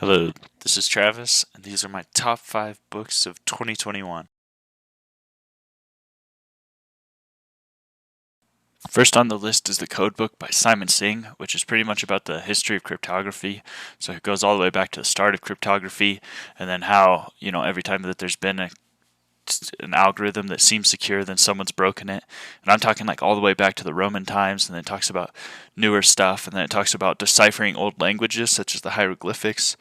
Hello, this is Travis, and these are my top 5 books of 2021. First on the list is The Code Book by Simon Singh, which is pretty much about the history of cryptography. So it goes all the way back to the start of cryptography, and then how, every time that there's been an algorithm that seems secure, then someone's broken it. And I'm talking like all the way back to the Roman times, and then it talks about newer stuff, and then it talks about deciphering old languages such as the hieroglyphics.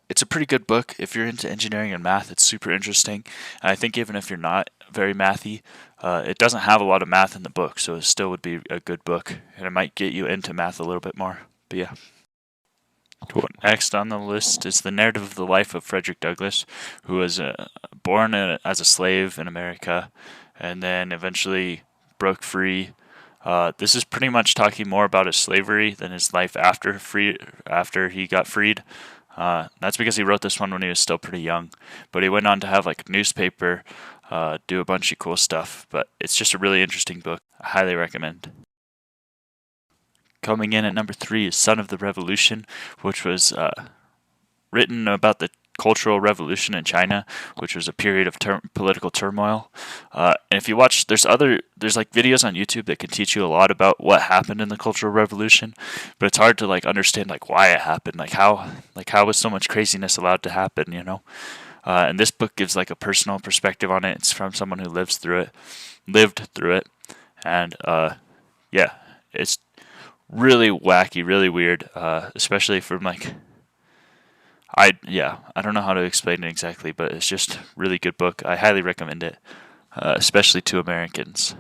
It's a pretty good book if you're into engineering and math. It's super interesting, and I think even if you're not very mathy, it doesn't have a lot of math in the book, so it still would be a good book, and it might get you into math a little bit more. But yeah. Cool. Next on the list is the narrative of the life of Frederick Douglass, who was born as a slave in America and then eventually broke free. This is pretty much talking more about his slavery than his life after he got freed. That's because he wrote this one when he was still pretty young, but he went on to have like a newspaper, do a bunch of cool stuff. But it's just a really interesting book. I highly recommend. Coming in at number 3 is Son of the Revolution, which was written about the Cultural Revolution in China, which was a period of political turmoil. And if you watch, there's like videos on YouTube that can teach you a lot about what happened in the Cultural Revolution, but it's hard to like understand like why it happened, like how was so much craziness allowed to happen, And this book gives like a personal perspective on it. It's from someone who lived through it, and yeah, it's really wacky, really weird, especially from like I don't know how to explain it exactly, but it's just a really good book. I highly recommend it, especially to Americans.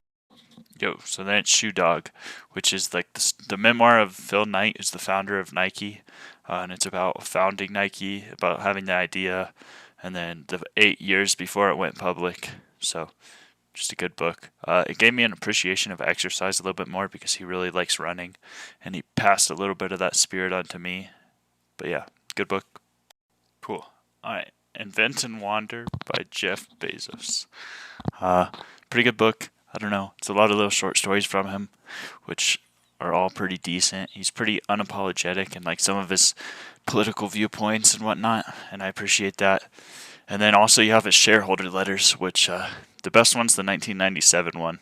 So then it's Shoe Dog, which is like the memoir of Phil Knight, who's the founder of Nike, and it's about founding Nike, about having the idea, and then the 8 years before it went public. So just a good book. It gave me an appreciation of exercise a little bit more because he really likes running, and he passed a little bit of that spirit on to me. But yeah, good book. Cool. All right. Invent and Wander by Jeff Bezos. Pretty good book. I don't know. It's a lot of little short stories from him, which are all pretty decent. He's pretty unapologetic and like some of his political viewpoints and whatnot, and I appreciate that. And then also you have his shareholder letters, which the best one's the 1997 one,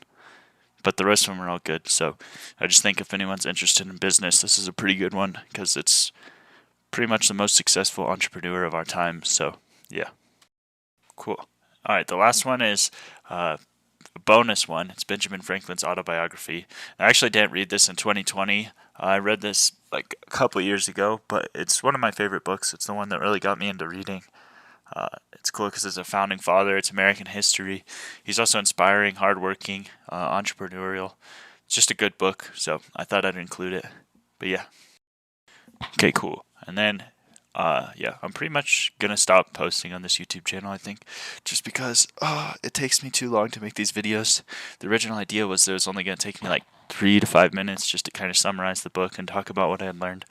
but the rest of them are all good. So I just think if anyone's interested in business, this is a pretty good one because it's pretty much the most successful entrepreneur of our time. So yeah, cool. All right, the last one is a bonus one. It's Benjamin Franklin's autobiography. I actually didn't read this in 2020. I read this like a couple years ago, but it's one of my favorite books. It's the one that really got me into reading. It's cool because it's a founding father. It's American history. He's also inspiring, hardworking, entrepreneurial. It's just a good book, so I thought I'd include it. But yeah. Okay, cool. And then, I'm pretty much gonna stop posting on this YouTube channel, I think, just because it takes me too long to make these videos. The original idea was that it was only gonna take me like 3 to 5 minutes just to kind of summarize the book and talk about what I had learned.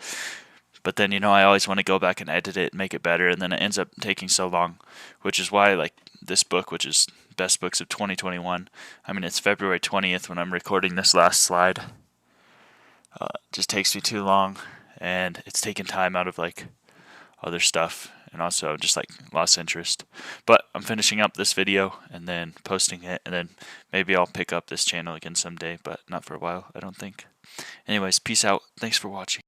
But then, I always want to go back and edit it and make it better, and then it ends up taking so long, which is why, like, this book, which is Best Books of 2021, I mean, it's February 20th when I'm recording this last slide, just takes me too long, and it's taken time out of, like, other stuff, and also just, like, lost interest. But I'm finishing up this video, and then posting it, and then maybe I'll pick up this channel again someday, but not for a while, I don't think. Anyways, peace out. Thanks for watching.